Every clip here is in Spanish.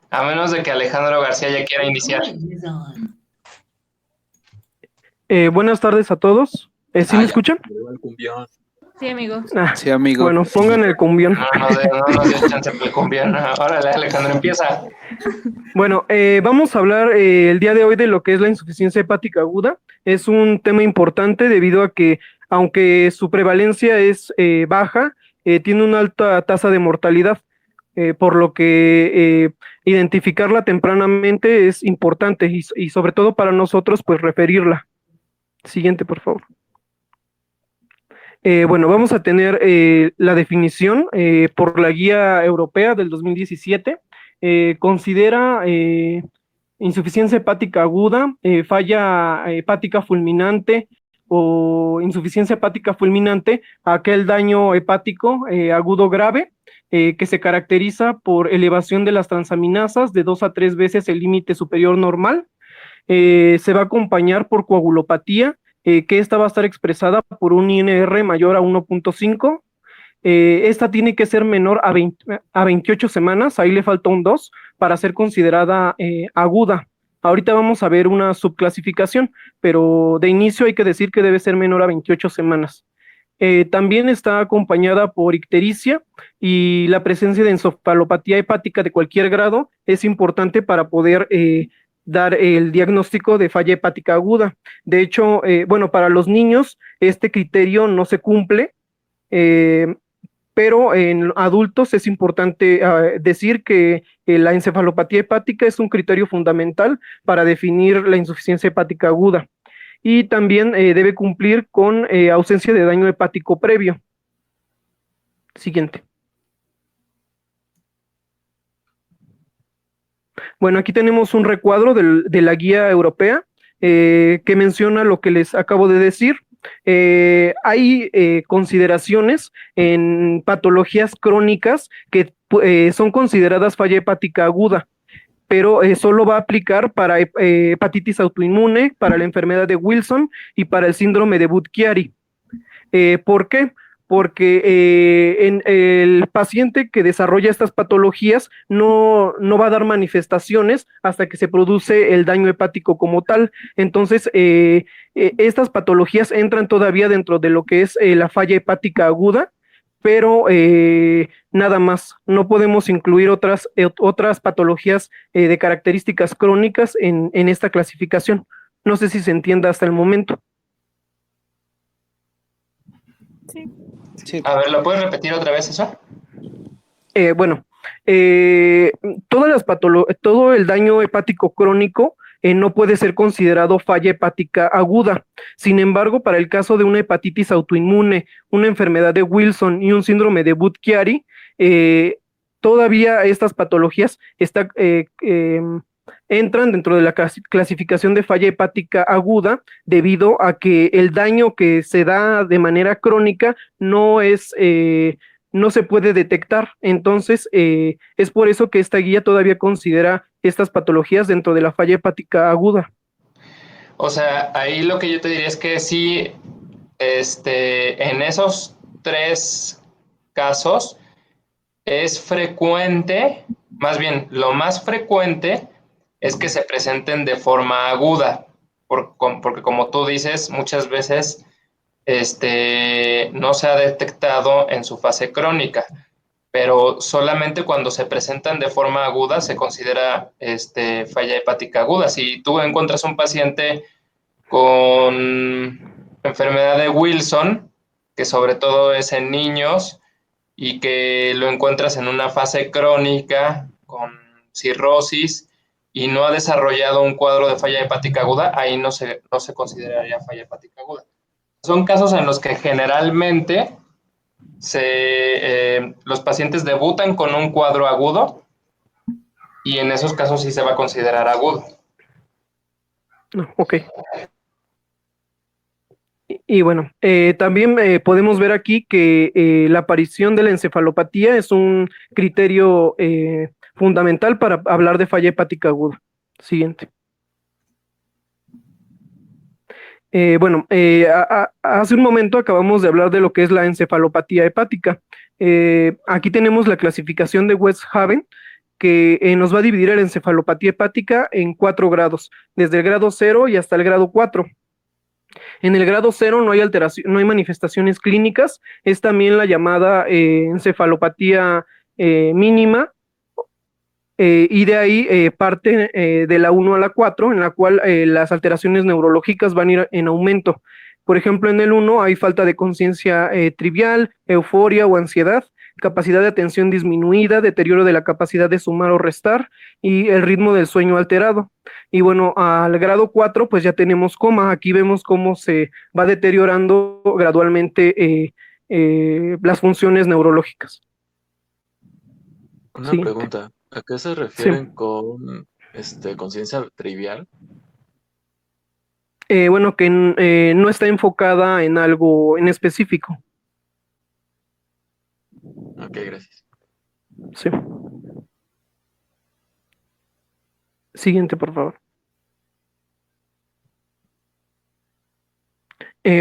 A menos de que Alejandro García ya quiera iniciar. Buenas tardes a todos. ¿Sí me Ya escuchan? llegó el cumbión. Sí, amigo. Sí, amigo. Bueno, pongan el cumbión. No nos dio chance para el cumbión. Órale, Alejandro, empieza. Bueno, vamos a hablar el día de hoy de lo que es la insuficiencia hepática aguda. Es un tema importante debido a que, aunque su prevalencia es baja, tiene una alta tasa de mortalidad, por lo que identificarla tempranamente es importante y sobre todo para nosotros, pues referirla. Siguiente, por favor. Bueno, vamos a tener la definición por la Guía Europea del 2017. Considera insuficiencia hepática aguda, falla hepática fulminante o insuficiencia hepática fulminante, aquel daño hepático agudo grave que se caracteriza por elevación de las transaminasas de 2 a 3 veces el límite superior normal. Se va a acompañar por coagulopatía, que esta va a estar expresada por un INR mayor a 1.5. Esta tiene que ser menor a 28 semanas, ahí le falta un 2 para ser considerada aguda. Ahorita vamos a ver una subclasificación, pero de inicio hay que decir que debe ser menor a 28 semanas. También está acompañada por ictericia y la presencia de encefalopatía hepática de cualquier grado es importante para poder dar el diagnóstico de falla hepática aguda. De hecho, bueno, para los niños este criterio no se cumple, eh, pero en adultos es importante decir que la encefalopatía hepática es un criterio fundamental para definir la insuficiencia hepática aguda y también debe cumplir con ausencia de daño hepático previo. Siguiente. Bueno, aquí tenemos un recuadro de la guía europea que menciona lo que les acabo de decir. Hay consideraciones en patologías crónicas que son consideradas falla hepática aguda, pero solo va a aplicar para hepatitis autoinmune, para la enfermedad de Wilson y para el síndrome de Budd-Chiari. ¿Por qué? Porque en el paciente que desarrolla estas patologías no va a dar manifestaciones hasta que se produce el daño hepático como tal. Entonces, estas patologías entran todavía dentro de lo que es la falla hepática aguda, pero nada más. No podemos incluir otras patologías de características crónicas en esta clasificación. No sé si se entienda hasta el momento. Sí. Sí. A ver, ¿lo puedes repetir otra vez eso? Bueno, todo el daño hepático crónico no puede ser considerado falla hepática aguda. Sin embargo, para el caso de una hepatitis autoinmune, una enfermedad de Wilson y un síndrome de Budd-Chiari, todavía estas patologías entran dentro de la clasificación de falla hepática aguda debido a que el daño que se da de manera crónica no se puede detectar. Entonces, es por eso que esta guía todavía considera estas patologías dentro de la falla hepática aguda. O sea, ahí lo que yo te diría es que sí, en esos 3 casos es frecuente, más bien, lo más frecuente es que se presenten de forma aguda, porque como tú dices, muchas veces no se ha detectado en su fase crónica, pero solamente cuando se presentan de forma aguda se considera falla hepática aguda. Si tú encuentras un paciente con enfermedad de Wilson, que sobre todo es en niños, y que lo encuentras en una fase crónica con cirrosis y no ha desarrollado un cuadro de falla hepática aguda, ahí no se consideraría falla hepática aguda. Son casos en los que generalmente los pacientes debutan con un cuadro agudo y en esos casos sí se va a considerar agudo. Ok. Y bueno, también podemos ver aquí que la aparición de la encefalopatía es un criterio fundamental para hablar de falla hepática aguda. Siguiente. Bueno, hace un momento acabamos de hablar de lo que es la encefalopatía hepática. Aquí tenemos la clasificación de Westhaven, que nos va a dividir la encefalopatía hepática en 4 grados, desde el grado 0 y hasta el grado 4. En el grado 0 no hay alteración, no hay manifestaciones clínicas, es también la llamada encefalopatía mínima, y de ahí parte de la 1 a la 4, en la cual las alteraciones neurológicas van a ir en aumento. Por ejemplo, en el 1 hay falta de conciencia trivial, euforia o ansiedad, capacidad de atención disminuida, deterioro de la capacidad de sumar o restar y el ritmo del sueño alterado. Y bueno, al grado 4 pues ya tenemos coma. Aquí vemos cómo se va deteriorando gradualmente las funciones neurológicas. Una Sí, pregunta, ¿a qué se sí. refieren con conciencia trivial? Bueno, que no está enfocada en algo en específico. Ok, gracias. Sí. Siguiente, por favor.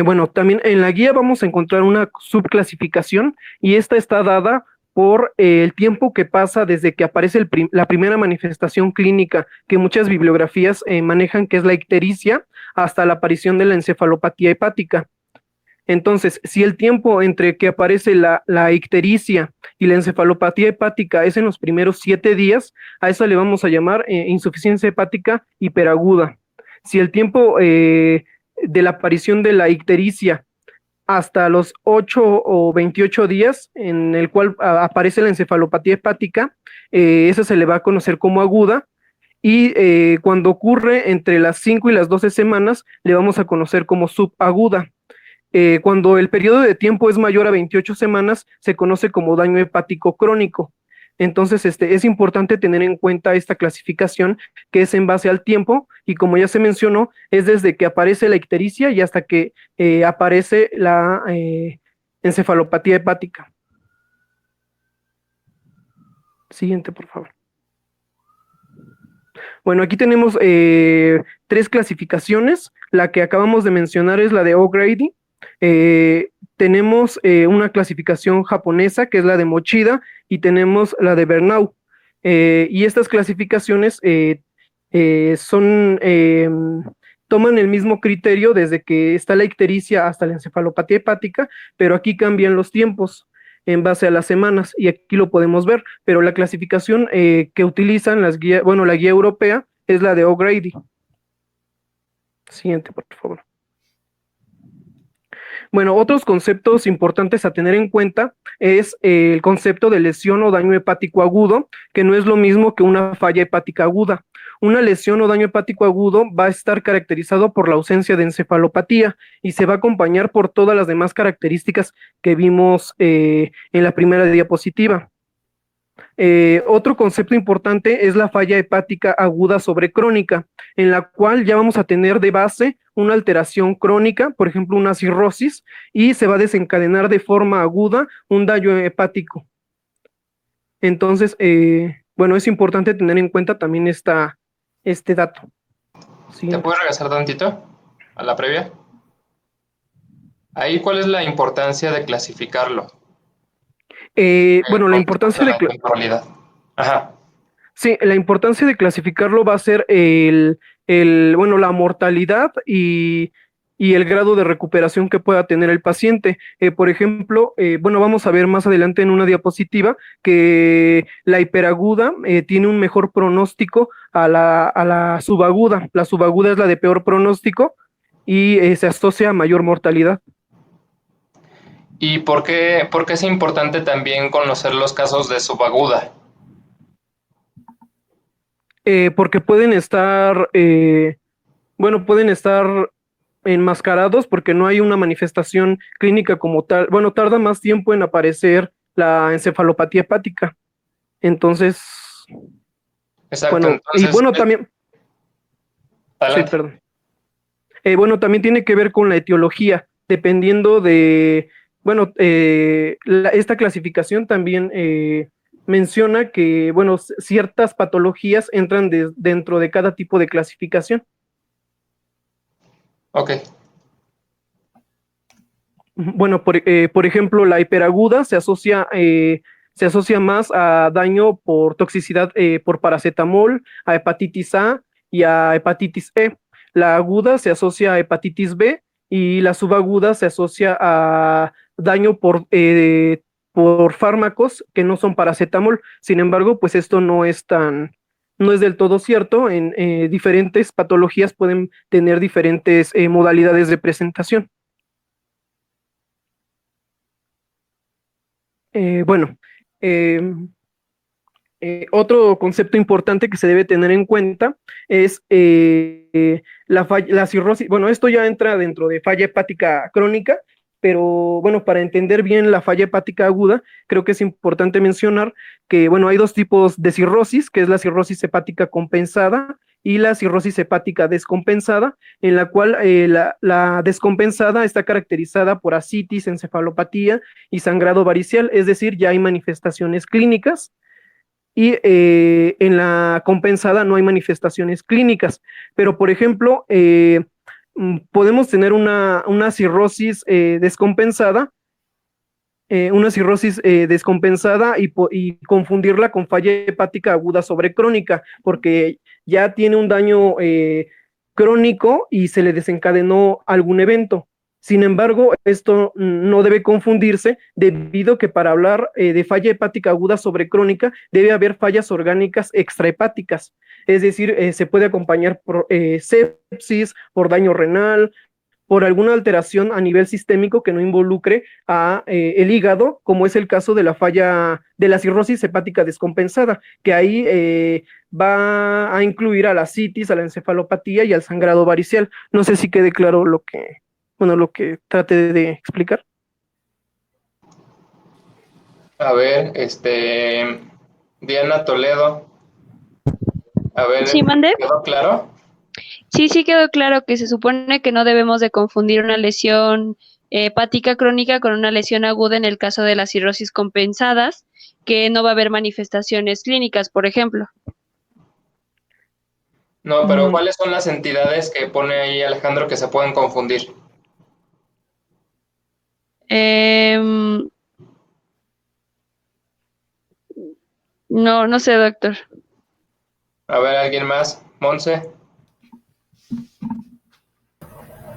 Bueno, también en la guía vamos a encontrar una subclasificación y esta está dada por el tiempo que pasa desde que aparece la primera manifestación clínica que muchas bibliografías manejan, que es la ictericia, hasta la aparición de la encefalopatía hepática. Entonces, si el tiempo entre que aparece la ictericia y la encefalopatía hepática es en los primeros 7 días, a esa le vamos a llamar insuficiencia hepática hiperaguda. Si el tiempo de la aparición de la ictericia hasta los 8 o 28 días, en el cual aparece la encefalopatía hepática, esa se le va a conocer como aguda, y cuando ocurre entre las 5 y las 12 semanas, le vamos a conocer como subaguda. Cuando el periodo de tiempo es mayor a 28 semanas, se conoce como daño hepático crónico. Entonces, es importante tener en cuenta esta clasificación, que es en base al tiempo, y como ya se mencionó, es desde que aparece la ictericia y hasta que aparece la encefalopatía hepática. Siguiente, por favor. Bueno, aquí tenemos 3 clasificaciones. La que acabamos de mencionar es la de O'Grady. Tenemos una clasificación japonesa, que es la de Mochida, y tenemos la de Bernau. Y estas clasificaciones toman el mismo criterio desde que está la ictericia hasta la encefalopatía hepática, pero aquí cambian los tiempos en base a las semanas, y aquí lo podemos ver, pero la clasificación que utilizan las guías, bueno, la guía europea es la de O'Grady. Siguiente, por favor. Bueno, otros conceptos importantes a tener en cuenta es el concepto de lesión o daño hepático agudo, que no es lo mismo que una falla hepática aguda. Una lesión o daño hepático agudo va a estar caracterizado por la ausencia de encefalopatía y se va a acompañar por todas las demás características que vimos en la primera diapositiva. Otro concepto importante es la falla hepática aguda sobre crónica, en la cual ya vamos a tener de base una alteración crónica, por ejemplo una cirrosis, y se va a desencadenar de forma aguda un daño hepático. Entonces, bueno, es importante tener en cuenta también este dato. ¿Te puedes regresar tantito a la previa? Ahí, ¿cuál es la importancia de clasificarlo? Bueno, la importancia de... la temporalidad. Ajá. Sí, la importancia de clasificarlo va a ser bueno, la mortalidad y el grado de recuperación que pueda tener el paciente. Por ejemplo, bueno, vamos a ver más adelante en una diapositiva que la hiperaguda tiene un mejor pronóstico a la subaguda. La subaguda es la de peor pronóstico y se asocia a mayor mortalidad. ¿Y por qué es importante también conocer los casos de subaguda? Porque pueden estar, bueno, pueden estar enmascarados porque no hay una manifestación clínica como tal. Bueno, tarda más tiempo en aparecer la encefalopatía hepática. Entonces, Exacto. bueno, Entonces, y bueno, también, adelante. sí, perdón. Bueno, también tiene que ver con la etiología, dependiendo de, bueno, esta clasificación también menciona que, bueno, ciertas patologías entran dentro de cada tipo de clasificación. Ok. Bueno, por ejemplo, la hiperaguda se asocia se asocia más a daño por toxicidad por paracetamol, a hepatitis A y a hepatitis E. La aguda se asocia a hepatitis B y la subaguda se asocia a daño por fármacos que no son paracetamol. Sin embargo, pues esto no es del todo cierto. En diferentes patologías pueden tener diferentes modalidades de presentación. Bueno, eh, otro concepto importante que se debe tener en cuenta es la cirrosis. Bueno, esto ya entra dentro de falla hepática crónica, pero bueno, para entender bien la falla hepática aguda, creo que es importante mencionar que, bueno, hay dos tipos de cirrosis, que es la cirrosis hepática compensada y la cirrosis hepática descompensada, en la cual la descompensada está caracterizada por ascitis, encefalopatía y sangrado varicial, es decir, ya hay manifestaciones clínicas. Y en la compensada no hay manifestaciones clínicas, pero por ejemplo, podemos tener una cirrosis descompensada, y confundirla con falla hepática aguda sobre crónica, porque ya tiene un daño crónico y se le desencadenó algún evento. Sin embargo, esto no debe confundirse debido a que para hablar de falla hepática aguda sobre crónica debe haber fallas orgánicas extrahepáticas, es decir, se puede acompañar por sepsis, por daño renal, por alguna alteración a nivel sistémico que no involucre a el hígado, como es el caso de la cirrosis hepática descompensada, que ahí va a incluir a la citis, a la encefalopatía y al sangrado varicial. No sé si quede claro lo que trate de explicar. A ver, Diana Toledo. A ver, Sí, mande. ¿quedó claro? Sí quedó claro que se supone que no debemos de confundir una lesión hepática crónica con una lesión aguda en el caso de las cirrosis compensadas, que no va a haber manifestaciones clínicas, por ejemplo. No, pero ¿cuáles son las entidades que pone ahí Alejandro que se pueden confundir? No sé, doctor. A ver, ¿alguien más? Monse.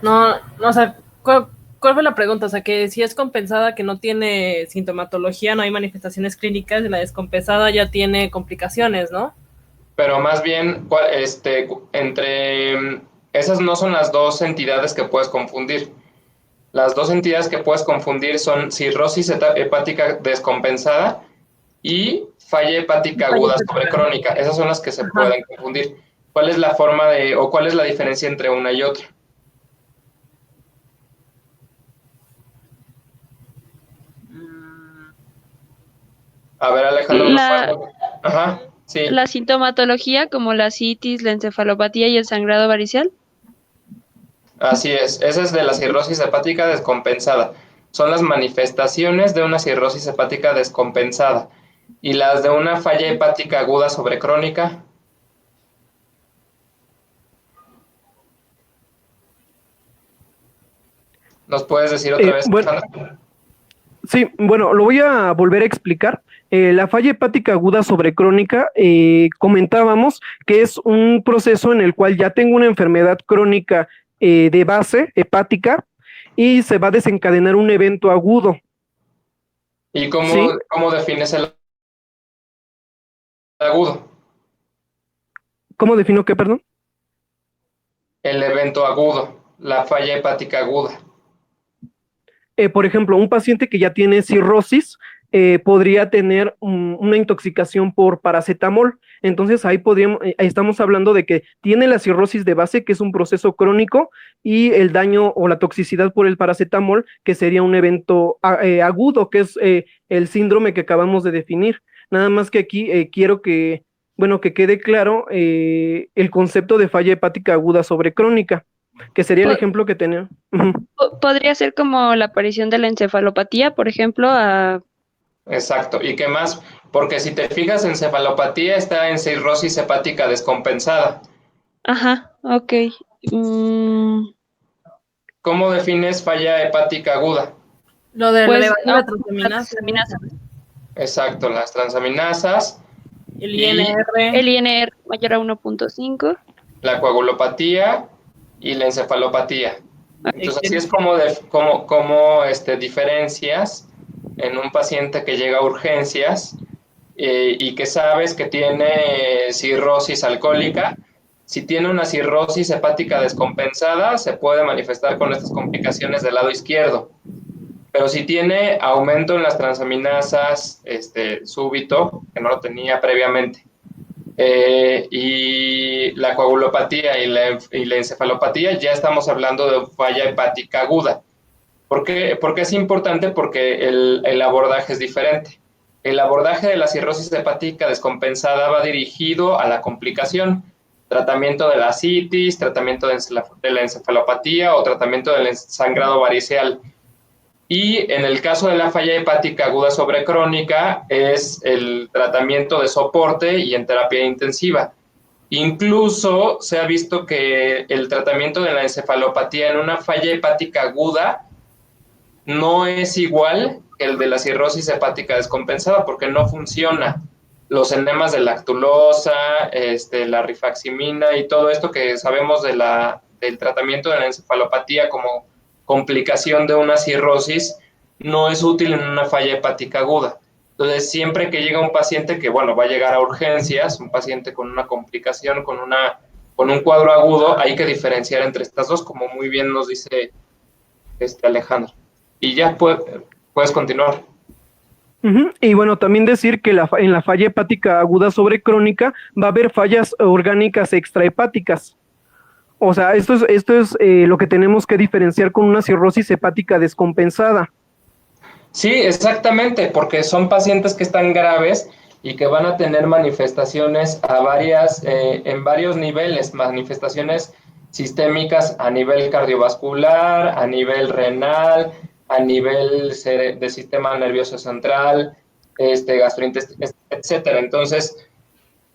No, o sea, ¿cuál fue la pregunta? O sea, que si es compensada, que no tiene sintomatología, no hay manifestaciones clínicas, y la descompensada ya tiene complicaciones, ¿no? Pero más bien, entre esas no son las dos entidades que puedes confundir. Las dos entidades que puedes confundir son cirrosis hepática descompensada y falla hepática aguda sobre crónica. Esas son las que se pueden confundir. ¿Cuál es la forma o cuál es la diferencia entre una y otra? A ver, Alejandro. Ajá, sí. La sintomatología, como la citis, la encefalopatía y el sangrado varicial. Así es, esa es de la cirrosis hepática descompensada. Son las manifestaciones de una cirrosis hepática descompensada. ¿Y las de una falla hepática aguda sobre crónica? ¿Nos puedes decir otra vez, Alejandro? Sí, bueno, lo voy a volver a explicar. La falla hepática aguda sobre crónica, comentábamos que es un proceso en el cual ya tengo una enfermedad crónica de base hepática y se va a desencadenar un evento agudo. ¿Y cómo defines el agudo? ¿Cómo defino qué, perdón? El evento agudo, la falla hepática aguda. Por ejemplo, un paciente que ya tiene cirrosis podría tener una intoxicación por paracetamol. Entonces ahí estamos hablando de que tiene la cirrosis de base, que es un proceso crónico, y el daño o la toxicidad por el paracetamol, que sería un evento agudo, que es el síndrome que acabamos de definir. Nada más que aquí quiero que quede claro el concepto de falla hepática aguda sobre crónica, que sería el ejemplo que tenía. Podría ser como la aparición de la encefalopatía, por ejemplo. Exacto. ¿Y qué más? Porque si te fijas, encefalopatía está en cirrosis hepática descompensada. Ajá, ok. ¿Cómo defines falla hepática aguda? Lo de Pues, la transaminasa. Exacto, las transaminasas, El Y- INR. El INR mayor a 1.5. la coagulopatía y la encefalopatía. Entonces, así es diferencias en un paciente que llega a urgencias y que sabes que tiene cirrosis alcohólica. Si tiene una cirrosis hepática descompensada, se puede manifestar con estas complicaciones del lado izquierdo. Pero si tiene aumento en las transaminasas súbito, que no lo tenía previamente, y la coagulopatía y la encefalopatía, ya estamos hablando de falla hepática aguda. ¿Por qué es importante? Porque el abordaje es diferente. El abordaje de la cirrosis hepática descompensada va dirigido a la complicación, tratamiento de la ascitis, tratamiento de la encefalopatía o tratamiento del sangrado variceal. Y en el caso de la falla hepática aguda sobrecrónica es el tratamiento de soporte y en terapia intensiva. Incluso se ha visto que el tratamiento de la encefalopatía en una falla hepática aguda no es igual que el de la cirrosis hepática descompensada porque no funciona. Los enemas de lactulosa, la rifaximina y todo esto que sabemos del tratamiento de la encefalopatía como complicación de una cirrosis no es útil en una falla hepática aguda. Entonces, siempre que llega un paciente que, va a llegar a urgencias, un paciente con una complicación, con un cuadro agudo, hay que diferenciar entre estas dos, como muy bien nos dice Alejandro. Y ya puedes continuar. Y bueno, también decir que en la falla hepática aguda sobrecrónica va a haber fallas orgánicas extrahepáticas. O sea, esto es lo que tenemos que diferenciar con una cirrosis hepática descompensada. Sí, exactamente, porque son pacientes que están graves y que van a tener manifestaciones en varios niveles, manifestaciones sistémicas a nivel cardiovascular, a nivel renal, a nivel de sistema nervioso central, gastrointestinal, etcétera. Entonces,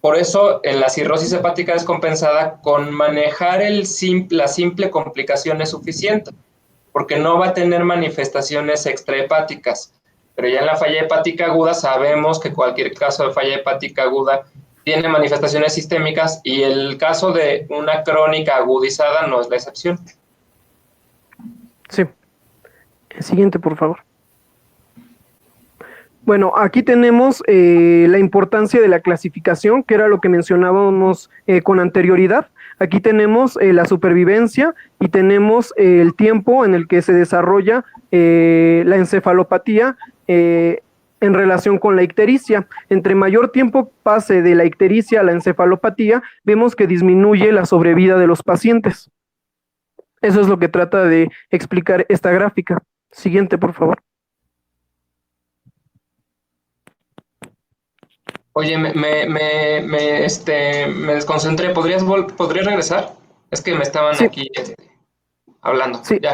por eso, en la cirrosis hepática descompensada, con manejar la simple complicación es suficiente, porque no va a tener manifestaciones extrahepáticas. Pero ya en la falla hepática aguda sabemos que cualquier caso de falla hepática aguda tiene manifestaciones sistémicas y el caso de una crónica agudizada no es la excepción. Sí. El siguiente, por favor. Bueno, aquí tenemos la importancia de la clasificación, que era lo que mencionábamos con anterioridad. Aquí tenemos la supervivencia y tenemos el tiempo en el que se desarrolla la encefalopatía en relación con la ictericia. Entre mayor tiempo pase de la ictericia a la encefalopatía, vemos que disminuye la sobrevida de los pacientes. Eso es lo que trata de explicar esta gráfica. Siguiente, por favor. Oye, me desconcentré. ¿Podrías regresar? Es que me estaban Sí. aquí hablando. Sí, Ya.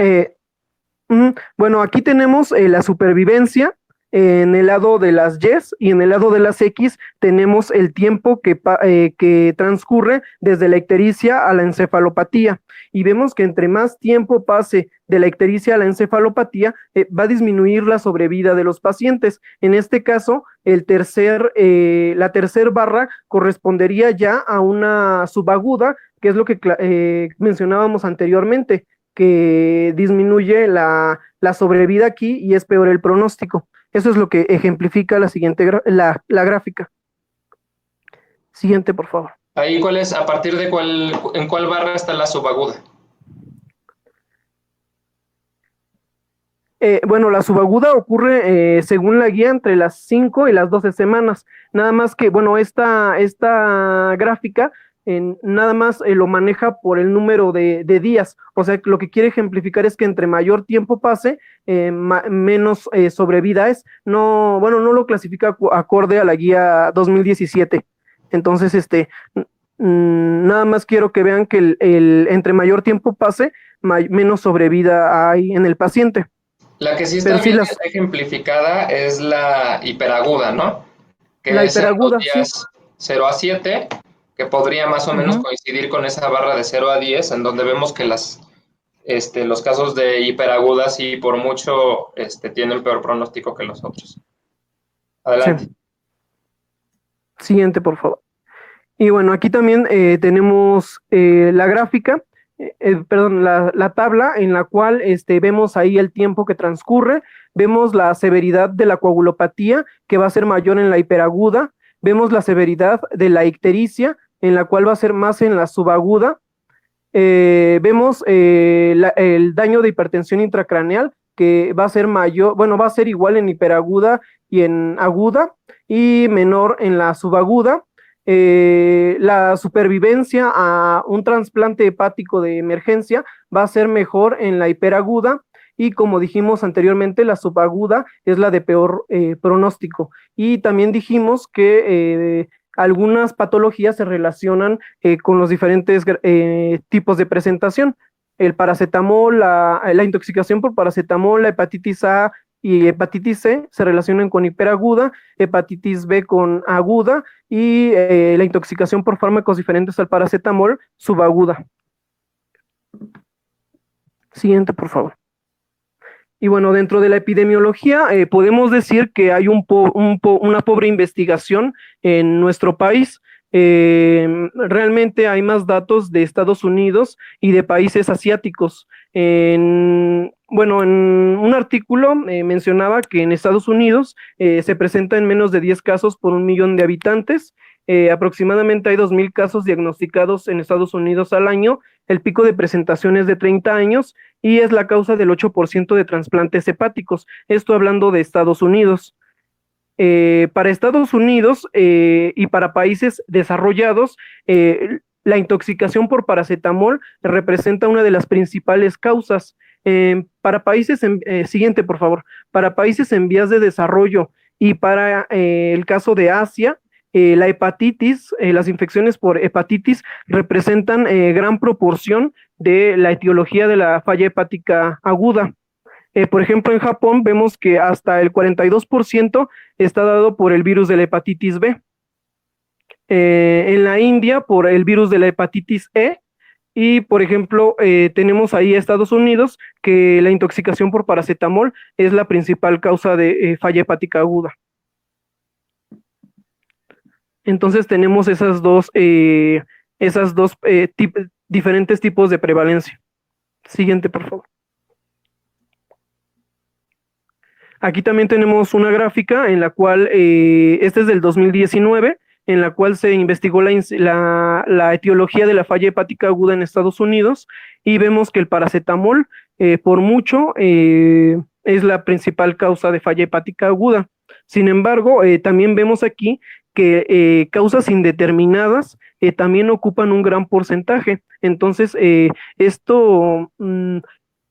Bueno, aquí tenemos la supervivencia en el lado de las Ys y en el lado de las X tenemos el tiempo que transcurre desde la ictericia a la encefalopatía. Y vemos que entre más tiempo pase de la ictericia a la encefalopatía, va a disminuir la sobrevida de los pacientes. En este caso, la tercer barra correspondería ya a una subaguda, que es lo que mencionábamos anteriormente, que disminuye la sobrevida aquí y es peor el pronóstico. Eso es lo que ejemplifica la siguiente la gráfica. Siguiente, por favor. Ahí, ¿a partir de en cuál barra está la subaguda? Bueno, la subaguda ocurre según la guía entre las 5 y las 12 semanas. Nada más que, bueno, esta gráfica nada más lo maneja por el número de días. O sea, lo que quiere ejemplificar es que entre mayor tiempo pase, menos sobrevida es. No, bueno, no lo clasifica acorde a la guía 2017. Entonces, nada más quiero que vean que entre mayor tiempo pase, menos sobrevida hay en el paciente. La que sí está bien ejemplificada es la hiperaguda, ¿no? Que la es hiperaguda, en los días 0 a 7, que podría más o menos coincidir con esa barra de 0 a 10, en donde vemos que los casos de hiperaguda sí por mucho tienen peor pronóstico que los otros. Adelante. Sí. Siguiente, por favor. Y bueno, aquí también tenemos la gráfica, perdón, la tabla en la cual vemos ahí el tiempo que transcurre, vemos la severidad de la coagulopatía, que va a ser mayor en la hiperaguda, vemos la severidad de la ictericia, en la cual va a ser más en la subaguda, vemos el daño de hipertensión intracraneal, que va a ser mayor, bueno, va a ser igual en hiperaguda y en aguda, y menor en la subaguda. La supervivencia a un trasplante hepático de emergencia va a ser mejor en la hiperaguda, y como dijimos anteriormente, la subaguda es la de peor pronóstico. Y también dijimos que algunas patologías se relacionan con los diferentes tipos de presentación. El paracetamol, la intoxicación por paracetamol, la hepatitis A y hepatitis C se relacionan con hiperaguda, hepatitis B con aguda, y la intoxicación por fármacos diferentes al paracetamol, subaguda. Siguiente, por favor. Y bueno, dentro de la epidemiología podemos decir que hay una pobre investigación en nuestro país. Realmente hay más datos de Estados Unidos y de países asiáticos. Bueno, en un artículo mencionaba que en Estados Unidos se presentan menos de 10 casos por 1 millón de habitantes. Aproximadamente hay 2,000 casos diagnosticados en Estados Unidos al año. El pico de presentación es de 30 años y es la causa del 8% de trasplantes hepáticos. Esto hablando de Estados Unidos. Para Estados Unidos y para países desarrollados, la intoxicación por paracetamol representa una de las principales causas. Para países, siguiente por favor, para países en vías de desarrollo y para el caso de Asia, la hepatitis, las infecciones por hepatitis representan gran proporción de la etiología de la falla hepática aguda. Por ejemplo, en Japón vemos que hasta el 42% está dado por el virus de la hepatitis B. En la India por el virus de la hepatitis E. Y, por ejemplo, tenemos ahí a Estados Unidos que la intoxicación por paracetamol es la principal causa de falla hepática aguda. Entonces tenemos esas dos diferentes tipos de prevalencia. Siguiente, por favor. Aquí también tenemos una gráfica en la cual, este es del 2019, en la cual se investigó la etiología de la falla hepática aguda en Estados Unidos, y vemos que el paracetamol, por mucho, es la principal causa de falla hepática aguda. Sin embargo, también vemos aquí que causas indeterminadas también ocupan un gran porcentaje. Entonces, esto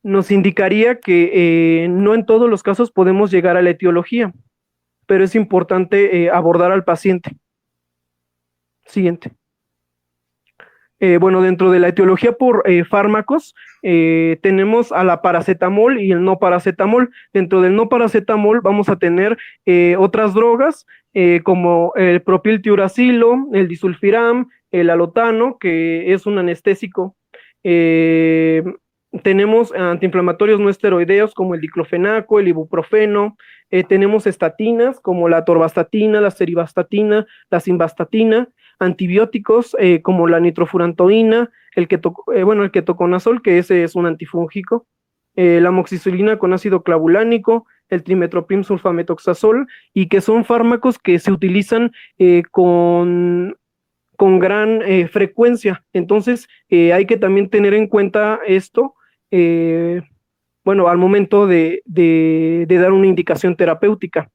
nos indicaría que no en todos los casos podemos llegar a la etiología, pero es importante abordar al paciente. Siguiente. Bueno, dentro de la etiología por fármacos, tenemos a la paracetamol y el no paracetamol. Dentro del no paracetamol vamos a tener otras drogas como el propiltiuracilo, el disulfiram, el alotano, que es un anestésico. Tenemos antiinflamatorios no esteroideos como el diclofenaco, el ibuprofeno. Tenemos estatinas como la atorvastatina, la serivastatina, la simvastatina. Antibióticos como la nitrofurantoína, el ketoconazol, que ese es un antifúngico, la amoxicilina con ácido clavulánico, el trimetoprim sulfametoxazol, y que son fármacos que se utilizan con gran frecuencia. Entonces hay que también tener en cuenta esto, al momento de dar una indicación terapéutica.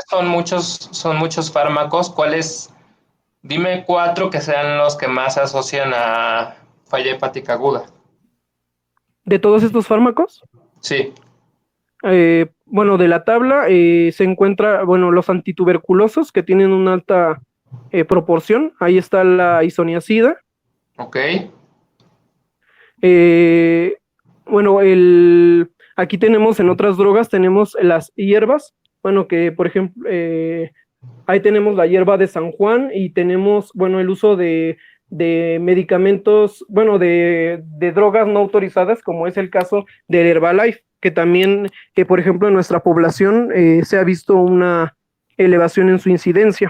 Son muchos fármacos. ¿Cuáles? Dime 4 que sean los que más se asocian a falla hepática aguda. ¿De todos estos fármacos? Sí. De la tabla se encuentra, los antituberculosos, que tienen una alta proporción. Ahí está la isoniazida. Ok. Aquí tenemos en otras drogas, tenemos las hierbas, que por ejemplo... ahí tenemos la hierba de San Juan, y tenemos, el uso de medicamentos, de drogas no autorizadas, como es el caso del Herbalife, que también, por ejemplo, en nuestra población se ha visto una elevación en su incidencia.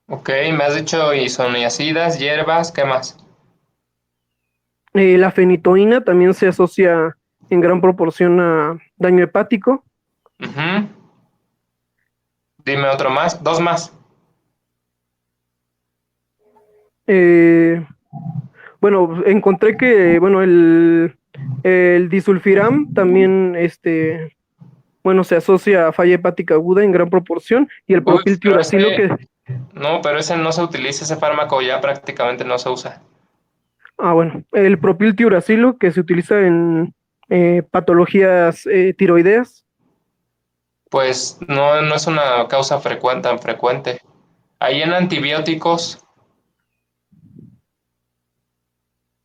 Ok, me has dicho isoniacidas, hierbas, ¿qué más? La fenitoína también se asocia en gran proporción a daño hepático. Ujú. Dime otro más, dos más. Eh, bueno, encontré que, bueno, el disulfiram también, bueno, se asocia a falla hepática aguda en gran proporción, y el Uy, pero propiltiuracilo que, no, pero ese no se utiliza, ese fármaco ya prácticamente no se usa. bueno, el propiltiuracilo que se utiliza en patologías tiroideas. Pues no, no es una causa tan frecuente. Ahí en antibióticos,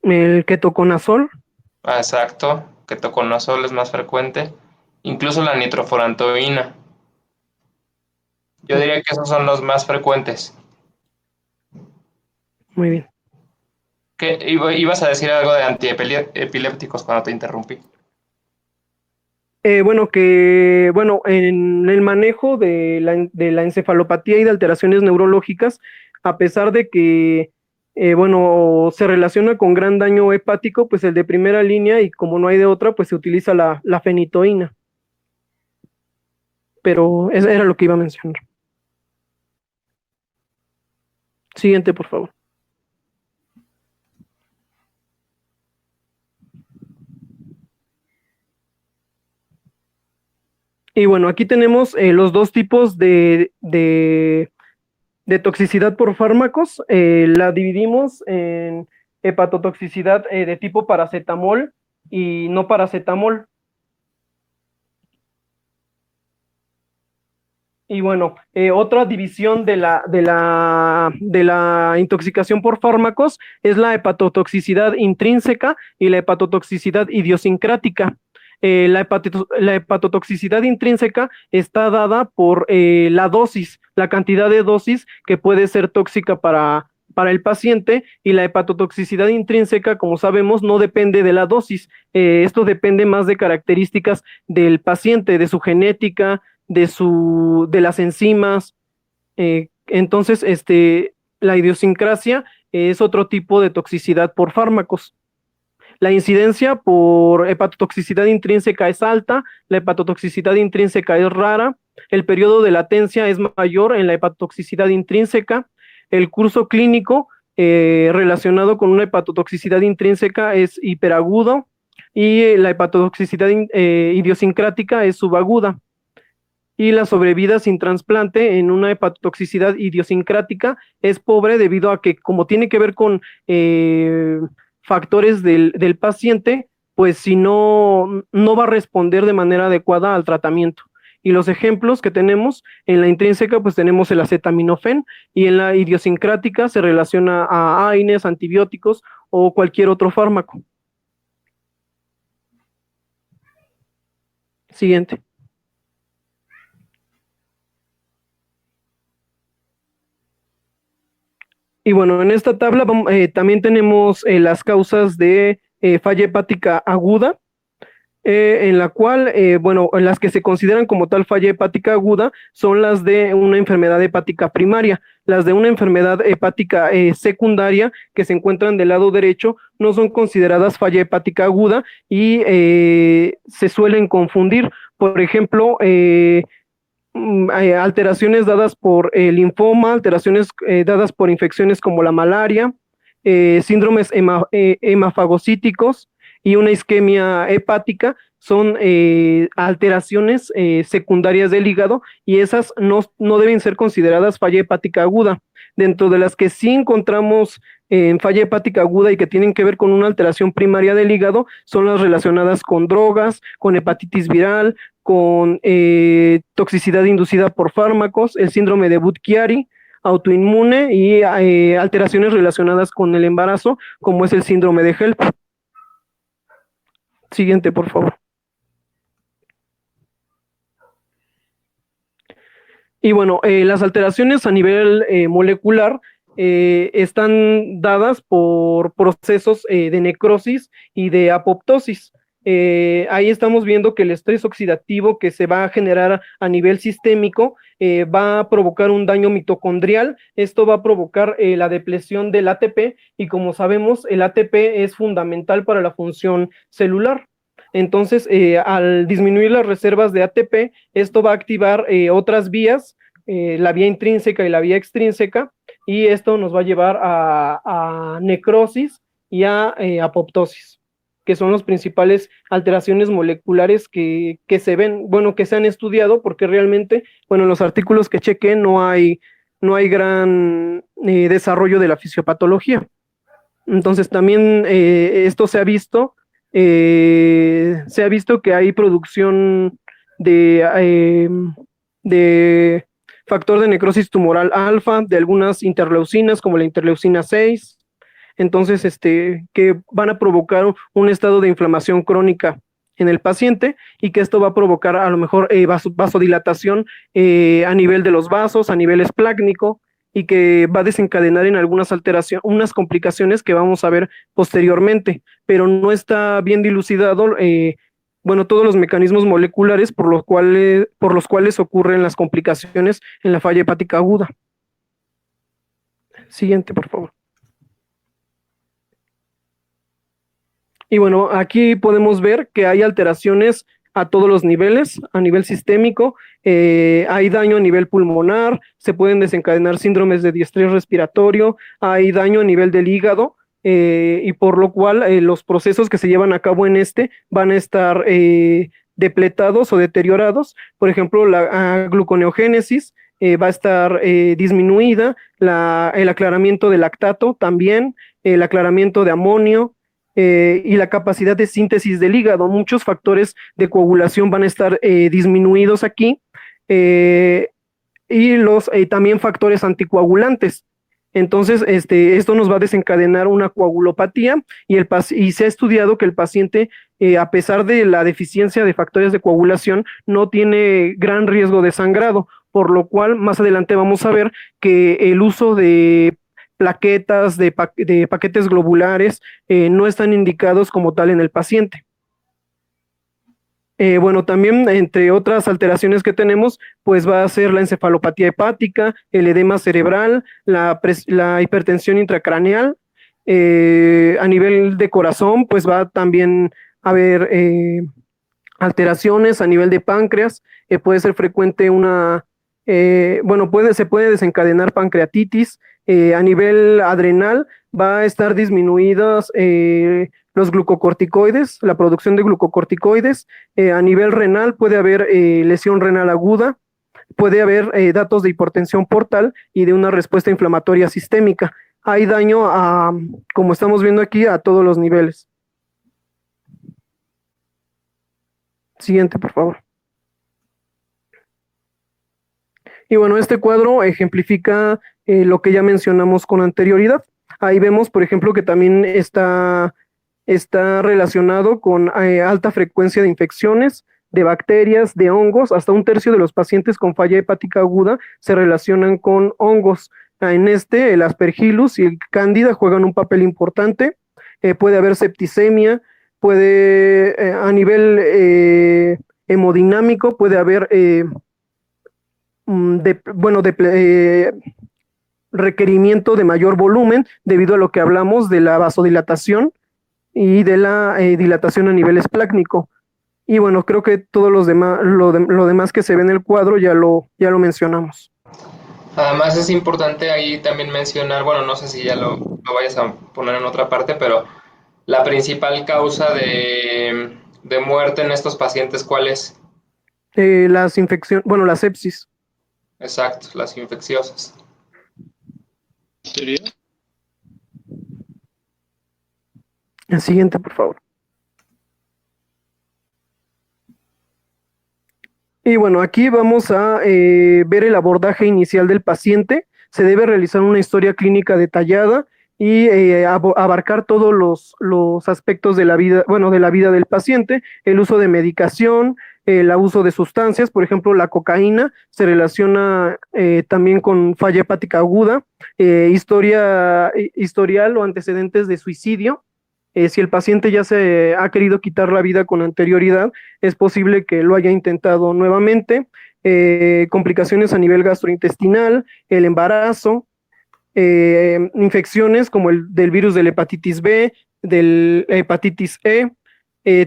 El ketoconazol. exacto, ketoconazol es más frecuente. Incluso la nitrofurantoína. Yo diría que esos son los más frecuentes. Muy bien. ¿Qué, ibas a decir algo de antiepilépticos cuando te interrumpí? Bueno, en el manejo de la encefalopatía y de alteraciones neurológicas, a pesar de que, bueno, se relaciona con gran daño hepático, pues el de primera línea, y como no hay de otra, pues se utiliza la fenitoína. Pero eso era lo que iba a mencionar. Siguiente, por favor. Y bueno, aquí tenemos los dos tipos de toxicidad por fármacos. La dividimos en hepatotoxicidad de tipo paracetamol y no paracetamol. Y bueno, otra división de la intoxicación por fármacos es la hepatotoxicidad intrínseca y la hepatotoxicidad idiosincrática. La hepatotoxicidad intrínseca está dada por la dosis, la cantidad de dosis que puede ser tóxica para el paciente, y la hepatotoxicidad intrínseca, como sabemos, no depende de la dosis. Esto depende más de características del paciente, de su genética, de las enzimas. Entonces, la idiosincrasia es otro tipo de toxicidad por fármacos. La incidencia por hepatotoxicidad intrínseca es alta, la hepatotoxicidad intrínseca es rara, el periodo de latencia es mayor en la hepatotoxicidad intrínseca, el curso clínico relacionado con una hepatotoxicidad intrínseca es hiperagudo, y la hepatotoxicidad idiosincrática es subaguda. Y la sobrevida sin trasplante en una hepatotoxicidad idiosincrática es pobre, debido a que, como tiene que ver con factores del paciente, pues si no va a responder de manera adecuada al tratamiento. Y los ejemplos que tenemos en la intrínseca, pues tenemos el acetaminofén, y en la idiosincrática se relaciona a AINES, antibióticos o cualquier otro fármaco. Siguiente. Y bueno, en esta tabla también tenemos las causas de falla hepática aguda, en la cual, bueno, las que se consideran como tal falla hepática aguda son las de una enfermedad hepática primaria. Las de una enfermedad hepática secundaria, que se encuentran del lado derecho, no son consideradas falla hepática aguda, y se suelen confundir. Por ejemplo, alteraciones dadas por el linfoma, alteraciones dadas por infecciones como la malaria, síndromes hemafagocíticos y una isquemia hepática son alteraciones secundarias del hígado, y esas no deben ser consideradas falla hepática aguda. Dentro de las que sí encontramos en falla hepática aguda y que tienen que ver con una alteración primaria del hígado son las relacionadas con drogas, con hepatitis viral, con toxicidad inducida por fármacos, el síndrome de Budd-Chiari, autoinmune, y alteraciones relacionadas con el embarazo, como es el síndrome de HELP. Siguiente, por favor. Y bueno, las alteraciones a nivel molecular están dadas por procesos de necrosis y de apoptosis. ahí estamos viendo que el estrés oxidativo que se va a generar a nivel sistémico va a provocar un daño mitocondrial. Esto va a provocar la depleción del ATP, y como sabemos, el ATP es fundamental para la función celular. Entonces, al disminuir las reservas de ATP, esto va a activar otras vías, la vía intrínseca y la vía extrínseca, y esto nos va a llevar a necrosis y a apoptosis, que son las principales alteraciones moleculares que se ven, bueno, que se han estudiado, porque realmente, bueno, en los artículos que chequé no hay gran desarrollo de la fisiopatología. Entonces también esto se ha visto que hay producción de factor de necrosis tumoral alfa, de algunas interleucinas como la interleucina 6, entonces que van a provocar un estado de inflamación crónica en el paciente, y que esto va a provocar a lo mejor vasodilatación a nivel de los vasos, a nivel esplácnico, y que va a desencadenar en algunas alteraciones, unas complicaciones que vamos a ver posteriormente, pero no está bien dilucidado bueno, todos los mecanismos moleculares por los cuales ocurren las complicaciones en la falla hepática aguda. Siguiente, por favor. Y bueno, aquí podemos ver que hay alteraciones a todos los niveles, a nivel sistémico, hay daño a nivel pulmonar, se pueden desencadenar síndromes de diestrés respiratorio, hay daño a nivel del hígado, y por lo cual los procesos que se llevan a cabo en van a estar depletados o deteriorados. Por ejemplo, la gluconeogénesis va a estar disminuida, el aclaramiento de lactato también, el aclaramiento de amonio, y la capacidad de síntesis del hígado. Muchos factores de coagulación van a estar disminuidos aquí, y también factores anticoagulantes. Entonces, esto nos va a desencadenar una coagulopatía, y se ha estudiado que el paciente, a pesar de la deficiencia de factores de coagulación, no tiene gran riesgo de sangrado, por lo cual más adelante vamos a ver que el uso de plaquetas, de paquetes globulares, no están indicados como tal en el paciente. Bueno, también entre otras alteraciones que tenemos, pues va a ser la encefalopatía hepática, el edema cerebral, la hipertensión intracraneal. A nivel de corazón, pues va también a haber alteraciones a nivel de páncreas. Puede ser frecuente se puede desencadenar pancreatitis. A nivel adrenal va a estar disminuidos los glucocorticoides, la producción de glucocorticoides. A nivel renal puede haber lesión renal aguda, puede haber datos de hipertensión portal y de una respuesta inflamatoria sistémica. Hay daño como estamos viendo aquí, a todos los niveles. Siguiente, por favor. Y bueno, este cuadro ejemplifica lo que ya mencionamos con anterioridad. Ahí vemos, por ejemplo, que también está relacionado con alta frecuencia de infecciones, de bacterias, de hongos. Hasta un tercio de los pacientes con falla hepática aguda se relacionan con hongos. En el Aspergillus y el Cándida juegan un papel importante. Puede haber septicemia, a nivel hemodinámico puede haber requerimiento de mayor volumen debido a lo que hablamos de la vasodilatación y de la dilatación a nivel esplácnico. Y bueno, creo que todos los demás, lo demás que se ve en el cuadro ya lo mencionamos. Además es importante ahí también mencionar, bueno, no sé si ya lo vayas a poner en otra parte, pero la principal causa de muerte en estos pacientes, ¿cuál es? Las infecciones, la sepsis. Exacto, las infecciosas. ¿Sería? El siguiente, por favor. Y bueno, aquí vamos a ver el abordaje inicial del paciente. Se debe realizar una historia clínica detallada y abarcar todos los aspectos de la vida, de la vida del paciente, el uso de medicación, el uso de sustancias. Por ejemplo, la cocaína se relaciona también con falla hepática aguda, historial o antecedentes de suicidio, Si el paciente ya se ha querido quitar la vida con anterioridad, es posible que lo haya intentado nuevamente. Complicaciones a nivel gastrointestinal, el embarazo, infecciones como el del virus de la hepatitis B, del hepatitis E.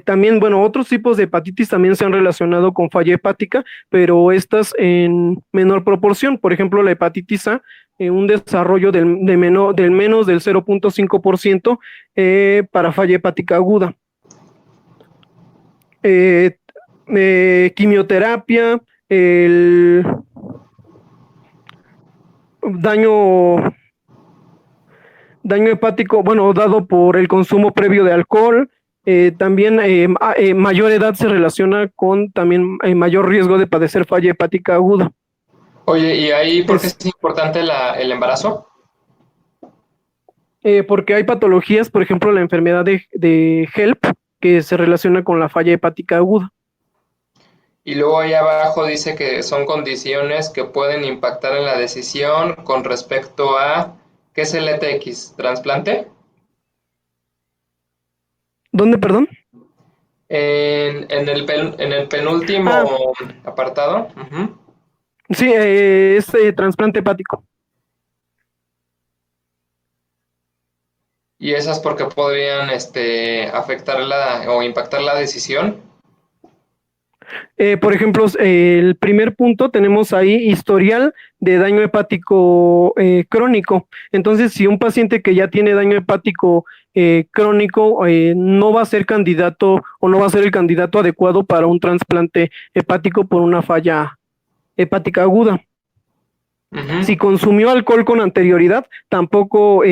También, bueno, otros tipos de hepatitis también se han relacionado con falla hepática, pero estas en menor proporción. Por ejemplo, la hepatitis A, un desarrollo del menos del 0.5% para falla hepática aguda. Quimioterapia, el daño hepático, bueno, dado por el consumo previo de alcohol. También mayor edad se relaciona con también mayor riesgo de padecer falla hepática aguda. Oye, ¿y ahí por qué es importante el embarazo? Porque hay patologías, por ejemplo, la enfermedad de HELP, que se relaciona con la falla hepática aguda. Y luego ahí abajo dice que son condiciones que pueden impactar en la decisión con respecto a, ¿qué es el ETX? ¿Trasplante? ¿Dónde, perdón? En el penúltimo apartado. Uh-huh. Sí, es trasplante hepático. ¿Y esas por qué podrían afectar o impactar la decisión? Por ejemplo, el primer punto tenemos ahí historial de daño hepático crónico. Entonces, si un paciente que ya tiene daño hepático crónico no va a ser candidato o no va a ser el candidato adecuado para un trasplante hepático por una falla hepática aguda. Uh-huh. Si consumió alcohol con anterioridad, tampoco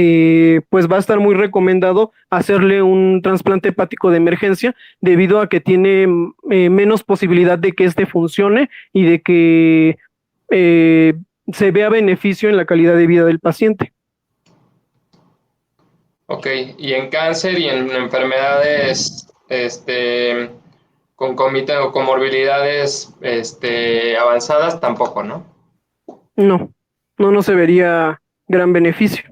pues va a estar muy recomendado hacerle un trasplante hepático de emergencia, debido a que tiene menos posibilidad de que este funcione y de que se vea beneficio en la calidad de vida del paciente. Ok, y en cáncer y en enfermedades concomitantes o comorbilidades avanzadas tampoco, ¿no? No se vería gran beneficio.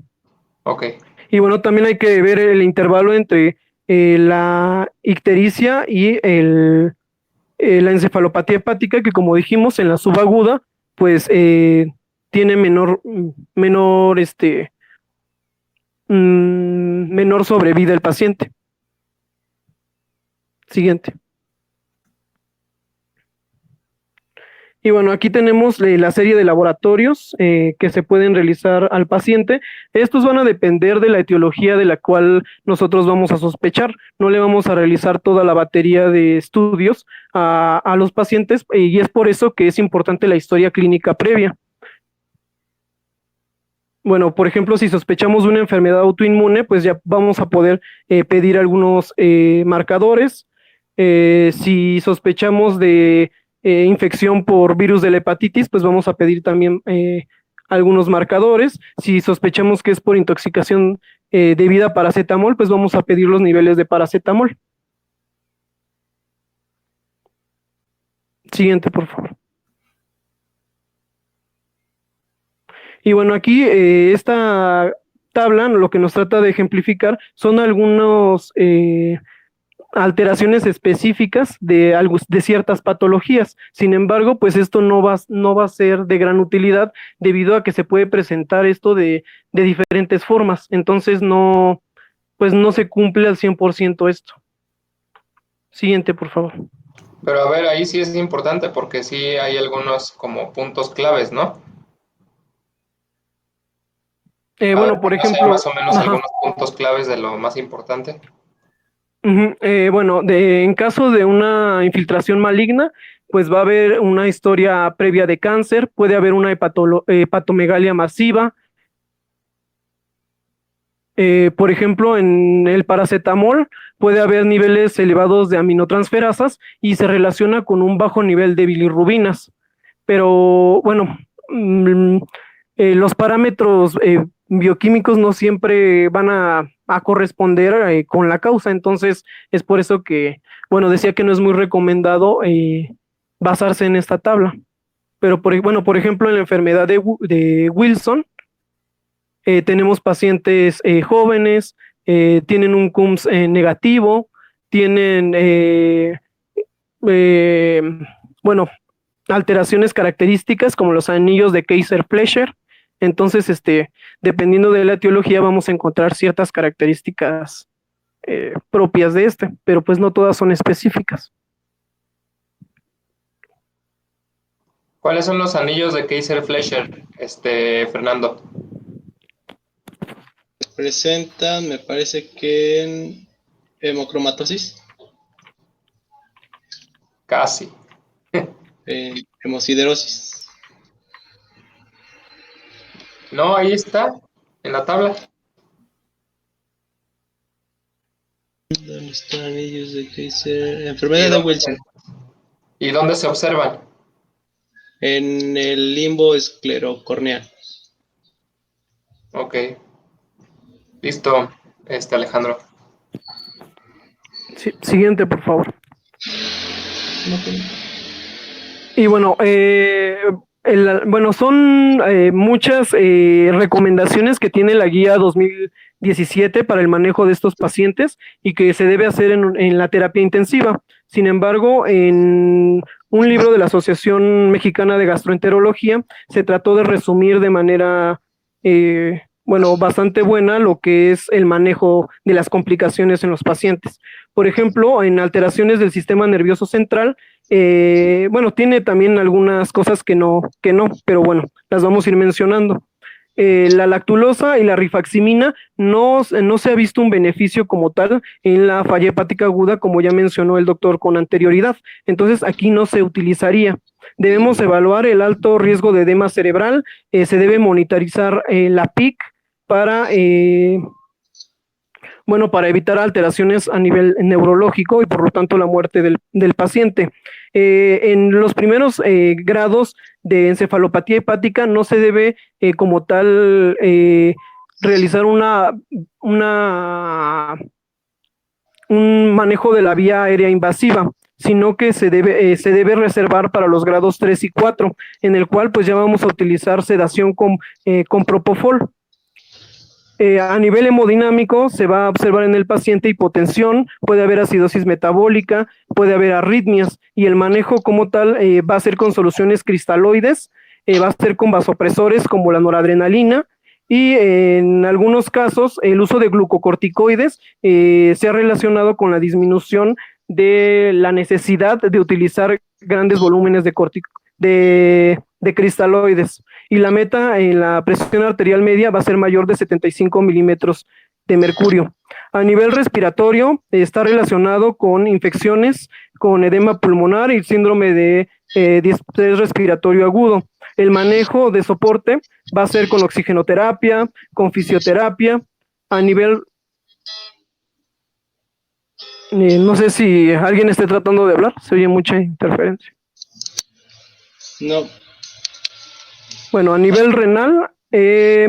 Ok. Y bueno, también hay que ver el intervalo entre la ictericia y la encefalopatía hepática, que como dijimos, en la subaguda, pues tiene menor sobrevida el paciente. Siguiente. Y bueno, aquí tenemos la serie de laboratorios que se pueden realizar al paciente. Estos van a depender de la etiología de la cual nosotros vamos a sospechar. No le vamos a realizar toda la batería de estudios a los pacientes, y es por eso que es importante la historia clínica previa. Bueno, por ejemplo, si sospechamos de una enfermedad autoinmune, pues ya vamos a poder pedir algunos marcadores. Si sospechamos de infección por virus de la hepatitis, pues vamos a pedir también algunos marcadores. Si sospechamos que es por intoxicación debida a paracetamol, pues vamos a pedir los niveles de paracetamol. Siguiente, por favor. Y bueno, aquí esta tabla lo que nos trata de ejemplificar son algunos alteraciones específicas de ciertas patologías. Sin embargo, pues esto no va a ser de gran utilidad, debido a que se puede presentar esto de diferentes formas. Entonces pues no se cumple al 100% esto. Siguiente, por favor. Pero a ver, ahí sí es importante, porque sí hay algunos como puntos claves, ¿no? Bueno, por ejemplo, más o menos algunos puntos claves de lo más importante. Bueno, en caso de una infiltración maligna, pues va a haber una historia previa de cáncer, puede haber una hepatomegalia masiva. Por ejemplo, en el paracetamol puede haber niveles elevados de aminotransferasas y se relaciona con un bajo nivel de bilirrubinas. Pero bueno, los parámetros bioquímicos no siempre van a corresponder con la causa. Entonces es por eso que, bueno, decía que no es muy recomendado basarse en esta tabla. Pero por ejemplo, en la enfermedad de Wilson tenemos pacientes jóvenes tienen un CUMS negativo, tienen, bueno, alteraciones características como los anillos de Kayser-Fleischer. Entonces, dependiendo de la etiología, vamos a encontrar ciertas características propias de pero pues no todas son específicas. ¿Cuáles son los anillos de Kayser-Fleischer, Fernando? Presentan, me parece que en hemocromatosis, Casi. en hemosiderosis. No, ahí está, en la tabla. ¿Dónde están anillos de Kaiser? Enfermedad de Wilson. ¿Y dónde se observan? En el limbo esclerocorneal. Ok. Listo, Alejandro. Sí, siguiente, por favor. Ok. Y bueno, son muchas recomendaciones que tiene la guía 2017 para el manejo de estos pacientes y que se debe hacer en la terapia intensiva. Sin embargo, en un libro de la Asociación Mexicana de Gastroenterología se trató de resumir de manera, bastante buena lo que es el manejo de las complicaciones en los pacientes. Por ejemplo, en alteraciones del sistema nervioso central, tiene también algunas cosas que no, pero bueno, las vamos a ir mencionando. La lactulosa y la rifaximina no se ha visto un beneficio como tal en la falla hepática aguda, como ya mencionó el doctor con anterioridad. Entonces, aquí no se utilizaría. Debemos evaluar el alto riesgo de edema cerebral, se debe monitorizar la PIC para evitar alteraciones a nivel neurológico y por lo tanto la muerte del paciente. En los primeros grados de encefalopatía hepática no se debe como tal realizar un manejo de la vía aérea invasiva, sino que se debe reservar para los grados 3 y 4, en el cual pues ya vamos a utilizar sedación con propofol. A nivel hemodinámico se va a observar en el paciente hipotensión, puede haber acidosis metabólica, puede haber arritmias y el manejo como tal va a ser con soluciones cristaloides, va a ser con vasopresores como la noradrenalina y en algunos casos el uso de glucocorticoides se ha relacionado con la disminución de la necesidad de utilizar grandes volúmenes de cristaloides, y la meta en la presión arterial media va a ser mayor de 75 milímetros de mercurio. A nivel respiratorio está relacionado con infecciones, con edema pulmonar y síndrome de distrés respiratorio agudo. El manejo de soporte va a ser con oxigenoterapia, con fisioterapia. A nivel no sé si alguien esté tratando de hablar, se oye mucha interferencia. No. Bueno, a nivel renal, se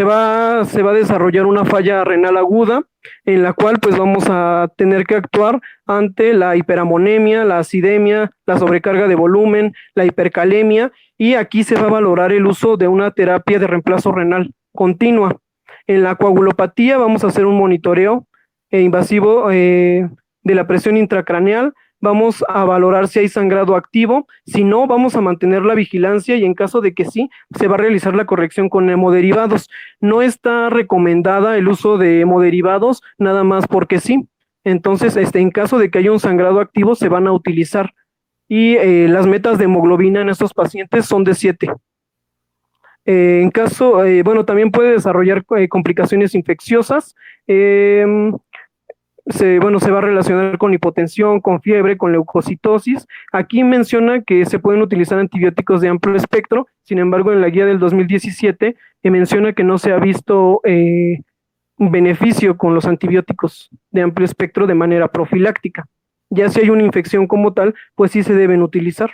va a desarrollar una falla renal aguda, en la cual pues vamos a tener que actuar ante la hiperamonemia, la acidemia, la sobrecarga de volumen, la hipercalemia, y aquí se va a valorar el uso de una terapia de reemplazo renal continua. En la coagulopatía vamos a hacer un monitoreo invasivo de la presión intracraneal. Vamos a valorar si hay sangrado activo, si no, vamos a mantener la vigilancia y en caso de que sí, se va a realizar la corrección con hemoderivados. No está recomendada el uso de hemoderivados, nada más porque sí. Entonces, en caso de que haya un sangrado activo, se van a utilizar. Y las metas de hemoglobina en estos pacientes son de 7. En caso, también puede desarrollar complicaciones infecciosas. Se va a relacionar con hipotensión, con fiebre, con leucocitosis. Aquí menciona que se pueden utilizar antibióticos de amplio espectro, sin embargo en la guía del 2017 menciona que no se ha visto beneficio con los antibióticos de amplio espectro de manera profiláctica. Ya si hay una infección como tal, pues sí se deben utilizar.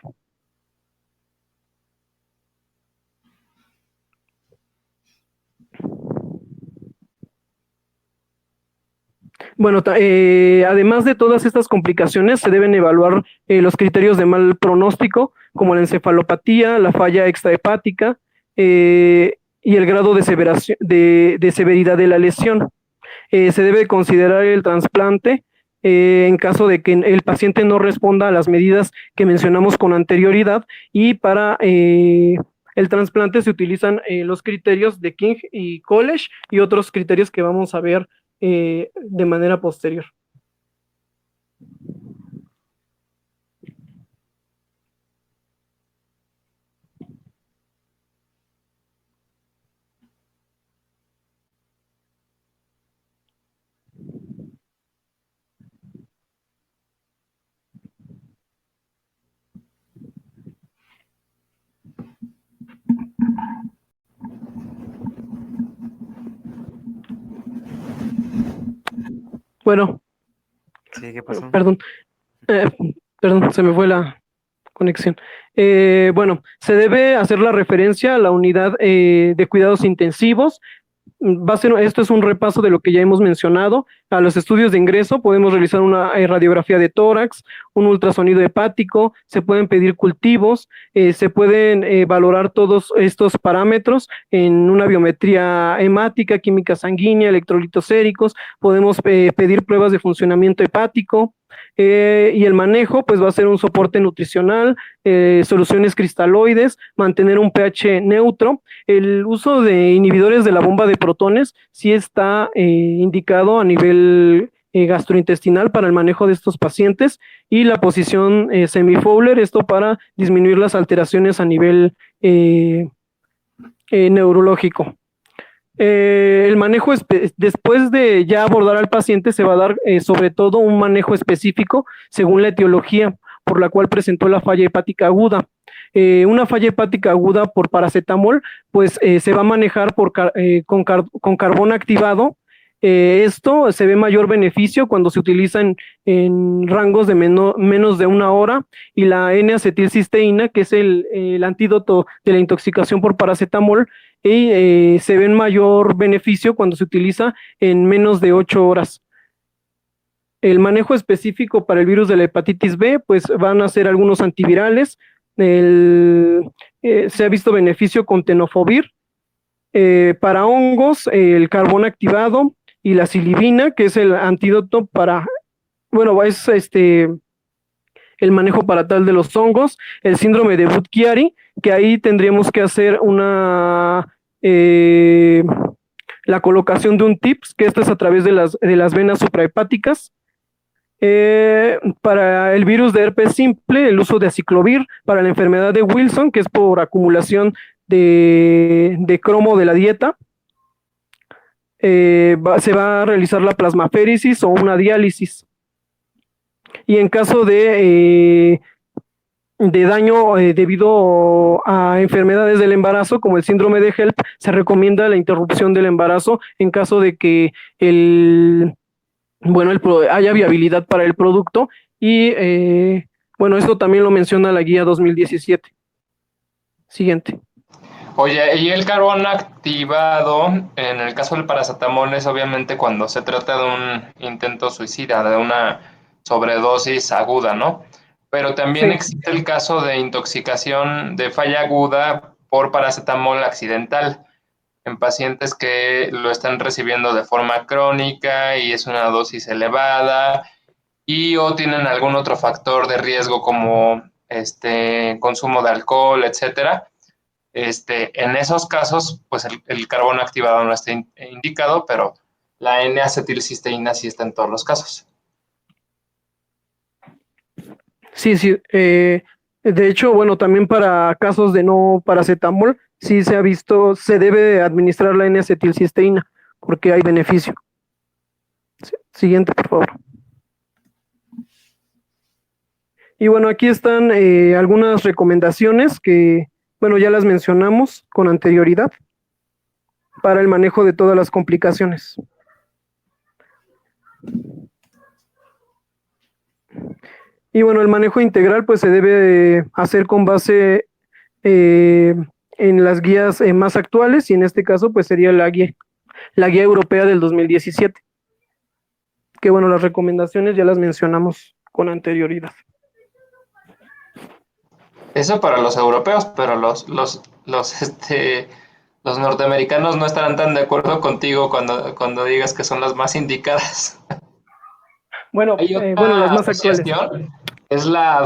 Bueno, además de todas estas complicaciones, se deben evaluar los criterios de mal pronóstico, como la encefalopatía, la falla extrahepática, y el grado de severidad de la lesión. Se debe considerar el trasplante en caso de que el paciente no responda a las medidas que mencionamos con anterioridad, y para el trasplante se utilizan los criterios de King y College y otros criterios que vamos a ver de manera posterior. Bueno, Sí, ¿qué pasó? perdón, se me fue la conexión. Bueno, se debe hacer la referencia a la unidad de cuidados intensivos. Esto es un repaso de lo que ya hemos mencionado. A los estudios de ingreso podemos realizar una radiografía de tórax, un ultrasonido hepático, se pueden pedir cultivos, se pueden valorar todos estos parámetros en una biometría hemática, química sanguínea, electrolitos séricos, podemos pedir pruebas de funcionamiento hepático. Y el manejo pues va a ser un soporte nutricional, soluciones cristaloides, mantener un pH neutro. El uso de inhibidores de la bomba de protones sí está indicado a nivel gastrointestinal para el manejo de estos pacientes, y la posición semi-Fowler, esto para disminuir las alteraciones a nivel neurológico. El manejo, después de ya abordar al paciente, se va a dar sobre todo un manejo específico según la etiología por la cual presentó la falla hepática aguda. Una falla hepática aguda por paracetamol, pues se va a manejar con carbón activado. Esto se ve mayor beneficio cuando se utiliza en rangos de menos de 1 hora, y la N-acetilcisteína, que es el antídoto de la intoxicación por paracetamol, y se ve en mayor beneficio cuando se utiliza en menos de 8 horas. El manejo específico para el virus de la hepatitis B, pues van a ser algunos antivirales. Se ha visto beneficio con tenofovir. Para hongos, el carbón activado y la silibina, que es el antídoto para, bueno, es el manejo para tal de los hongos. El síndrome de Budd-Chiari, que ahí tendríamos que hacer la colocación de un TIPS, que esto es a través de las venas suprahepáticas. Para el virus de herpes simple, el uso de aciclovir. Para la enfermedad de Wilson, que es por acumulación de cromo de la dieta, se va a realizar la plasmaféresis o una diálisis. Y en caso de daño debido a enfermedades del embarazo, como el síndrome de HELP, se recomienda la interrupción del embarazo en caso de que haya viabilidad para el producto. Y esto también lo menciona la guía 2017. Siguiente. Oye, y el carbón activado, en el caso del paracetamol, es obviamente cuando se trata de un intento suicida, de una sobredosis aguda, ¿no? Pero también Sí. existe el caso de intoxicación de falla aguda por paracetamol accidental en pacientes que lo están recibiendo de forma crónica y es una dosis elevada, o tienen algún otro factor de riesgo como consumo de alcohol, etcétera. En esos casos, pues el carbón activado no está indicado, pero la N-acetilcisteína sí está en todos los casos. Sí. De hecho, también para casos de no paracetamol, sí se ha visto, se debe administrar la N-acetilcisteína porque hay beneficio. Siguiente, por favor. Y aquí están algunas recomendaciones que, ya las mencionamos con anterioridad para el manejo de todas las complicaciones. Y el manejo integral pues se debe hacer con base en las guías más actuales, y en este caso pues sería la guía europea del 2017, que las recomendaciones ya las mencionamos con anterioridad. Eso para los europeos, pero los los norteamericanos no estarán tan de acuerdo contigo cuando digas que son las más indicadas. Bueno, Hay bueno, las otra más actuales. asociación, es la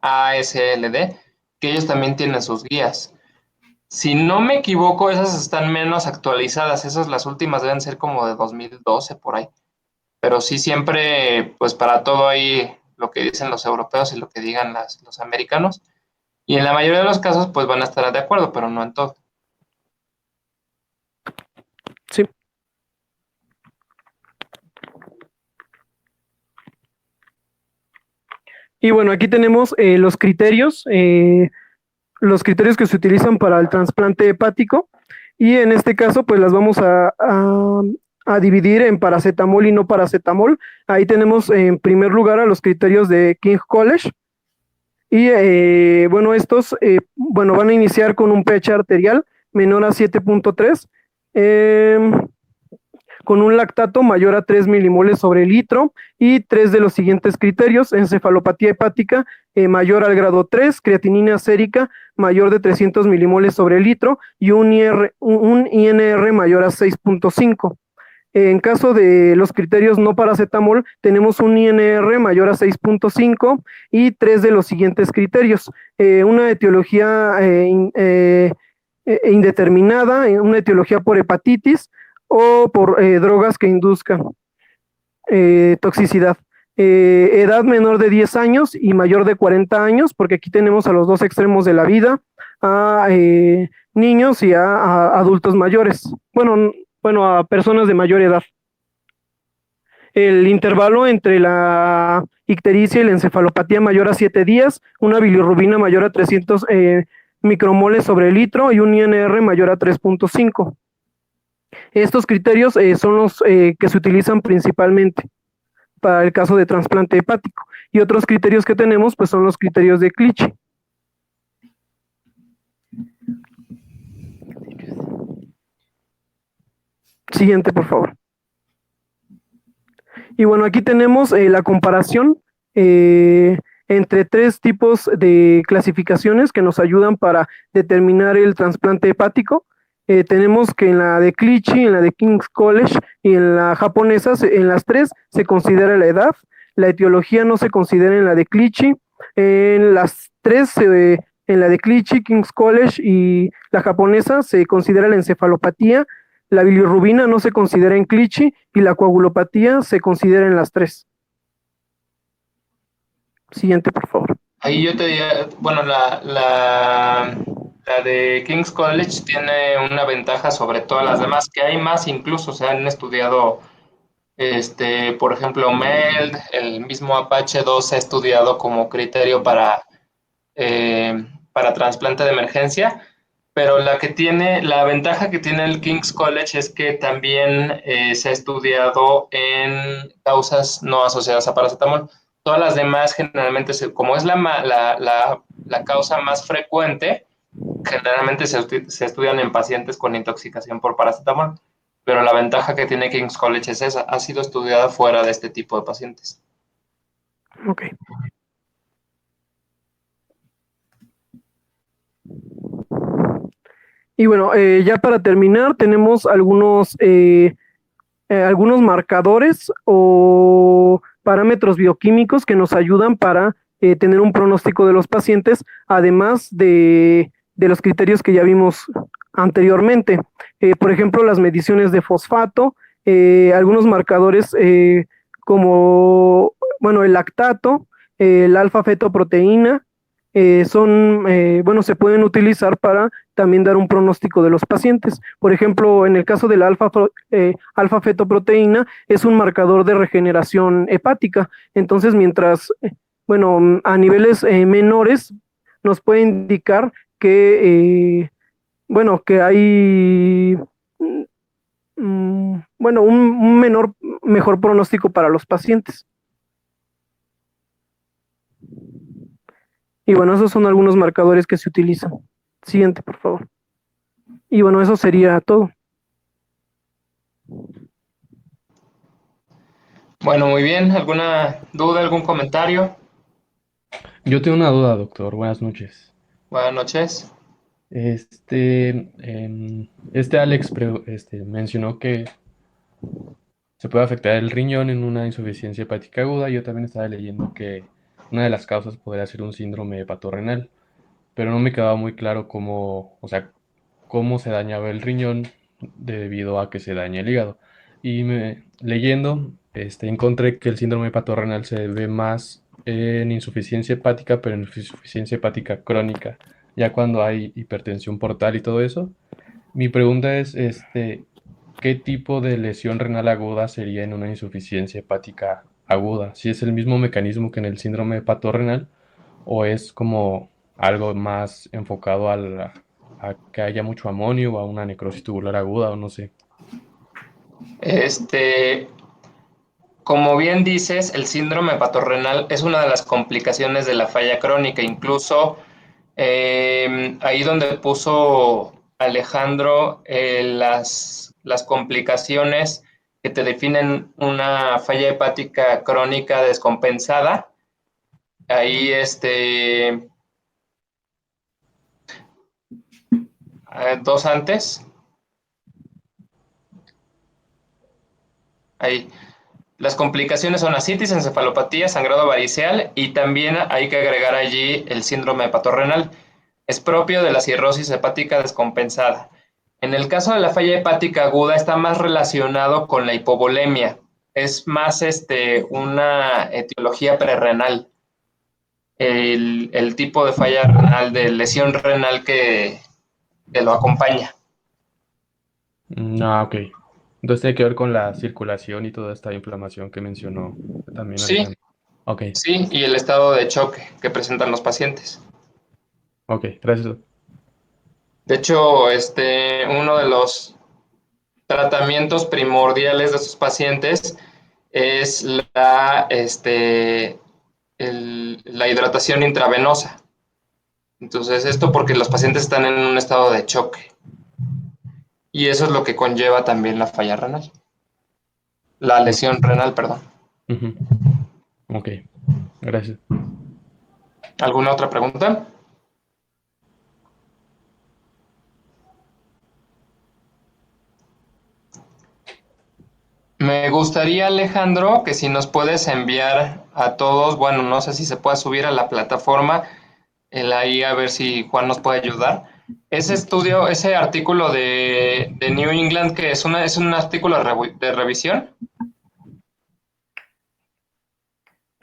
ASLD, que ellos también tienen sus guías. Si no me equivoco, esas están menos actualizadas, esas las últimas deben ser como de 2012 por ahí. Pero sí siempre, pues para todo hay lo que dicen los europeos y lo que digan los americanos. Y en la mayoría de los casos, pues van a estar de acuerdo, pero no en todo. Sí. Y bueno, aquí tenemos los criterios que se utilizan para el trasplante hepático. Y en este caso, pues las vamos a dividir en paracetamol y no paracetamol. Ahí tenemos en primer lugar a los criterios de King College. Y bueno, estos van a iniciar con un pH arterial menor a 7.3, con un lactato mayor a 3 milimoles sobre litro, y 3 de los siguientes criterios: encefalopatía hepática mayor al grado 3, creatinina sérica mayor de 300 milimoles sobre litro y un INR mayor a 6.5. En caso de los criterios no paracetamol, tenemos un INR mayor a 6.5 y 3 de los siguientes criterios: una etiología indeterminada, una etiología por hepatitis o por drogas que induzcan toxicidad. Edad menor de 10 años y mayor de 40 años, porque aquí tenemos a los dos extremos de la vida, a niños y a adultos mayores. Bueno, a personas de mayor edad. El intervalo entre la ictericia y la encefalopatía mayor a 7 días, una bilirrubina mayor a 300 micromoles sobre litro y un INR mayor a 3.5. Estos criterios son los que se utilizan principalmente para el caso de trasplante hepático. Y otros criterios que tenemos, pues son los criterios de Clichy. Siguiente, por favor. Y bueno, aquí tenemos la comparación entre 3 tipos de clasificaciones que nos ayudan para determinar el trasplante hepático. Tenemos que en la de Clichy, en la de King's College y en la japonesa, en las 3 se considera la edad. La etiología no se considera en la de Clichy. En las 3, en la de Clichy, King's College y la japonesa, se considera la encefalopatía. La bilirrubina no se considera en Clichy y la coagulopatía se considera en las 3. Siguiente, por favor. Ahí yo te diría, bueno, la de King's College tiene una ventaja sobre todas las demás, que hay más incluso, se han estudiado, por ejemplo, MELD, el mismo Apache 2 se ha estudiado como criterio para trasplante de emergencia, pero la ventaja que tiene el King's College es que también se ha estudiado en causas no asociadas a paracetamol. Todas las demás generalmente, como es la causa más frecuente, generalmente se estudian en pacientes con intoxicación por paracetamol, pero la ventaja que tiene King's College es esa, ha sido estudiada fuera de este tipo de pacientes. Ok. Y bueno, ya para terminar, tenemos algunos marcadores o parámetros bioquímicos que nos ayudan para tener un pronóstico de los pacientes, además de los criterios que ya vimos anteriormente. Por ejemplo, las mediciones de fosfato, algunos marcadores como, bueno, el lactato, el alfa-fetoproteína, se pueden utilizar para también dar un pronóstico de los pacientes. Por ejemplo, en el caso de la alfa-fetoproteína, es un marcador de regeneración hepática. Entonces, mientras, a niveles menores, nos puede indicar que, que hay, un mejor pronóstico para los pacientes. Y bueno, esos son algunos marcadores que se utilizan. Siguiente, por favor. Y bueno, eso sería todo. Bueno, muy bien. ¿Alguna duda, algún comentario? Yo tengo una duda, doctor. Buenas noches. Buenas noches. Este Alex mencionó que se puede afectar el riñón en una insuficiencia hepática aguda. Yo también estaba leyendo que una de las causas podría ser un síndrome hepatorrenal, pero no me quedaba muy claro cómo, o sea, cómo se dañaba el riñón debido a que se daña el hígado. Leyendo, encontré que el síndrome hepatorrenal se ve más en insuficiencia hepática, pero en insuficiencia hepática crónica, ya cuando hay hipertensión portal y todo eso. Mi pregunta es, ¿qué tipo de lesión renal aguda sería en una insuficiencia hepática aguda? ¿Si es el mismo mecanismo que en el síndrome hepatorrenal o es como algo más enfocado a que haya mucho amonio o a una necrosis tubular aguda o no sé? Este, Como bien dices, el síndrome hepatorrenal es una de las complicaciones de la falla crónica. Incluso ahí donde puso Alejandro las complicaciones que te definen una falla hepática crónica descompensada, ahí dos antes, ahí. Las complicaciones son ascitis, encefalopatía, sangrado variceal y también hay que agregar allí el síndrome hepatorrenal. Es propio de la cirrosis hepática descompensada. En el caso de la falla hepática aguda está más relacionado con la hipovolemia. Es más una etiología prerrenal. El tipo de falla renal, de lesión renal que lo acompaña. No, ok. Entonces tiene que ver con la circulación y toda esta inflamación que mencionó también Sí, Alejandro. Ok, sí, y el estado de choque que presentan los pacientes. ok, gracias. De hecho, uno de los tratamientos primordiales de estos pacientes es la hidratación intravenosa. Entonces, esto porque los pacientes están en un estado de choque. Y eso es lo que conlleva también la falla renal. La lesión renal, perdón. Ujú. Ok, gracias. ¿Alguna otra pregunta? Me gustaría, Alejandro, que si nos puedes enviar a todos, bueno, no sé si se puede subir a la plataforma, ahí a ver si Juan nos puede ayudar. Ese estudio, ese artículo de New England, que es un artículo de revisión.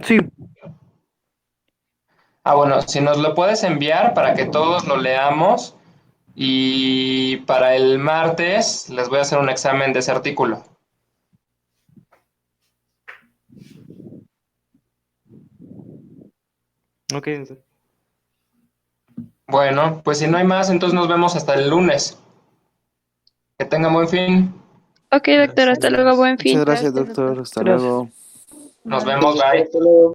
Sí, Bueno, si nos lo puedes enviar para que todos lo leamos y para el martes les voy a hacer un examen de ese artículo. Ok, Bueno, pues si no hay más, entonces nos vemos hasta el lunes. Que tengan buen fin. Ok, doctor, hasta luego, buen muchas fin. gracias, Gracias, doctor. doctor. Hasta gracias. luego. Nos Bye. vemos, bye. Hasta luego.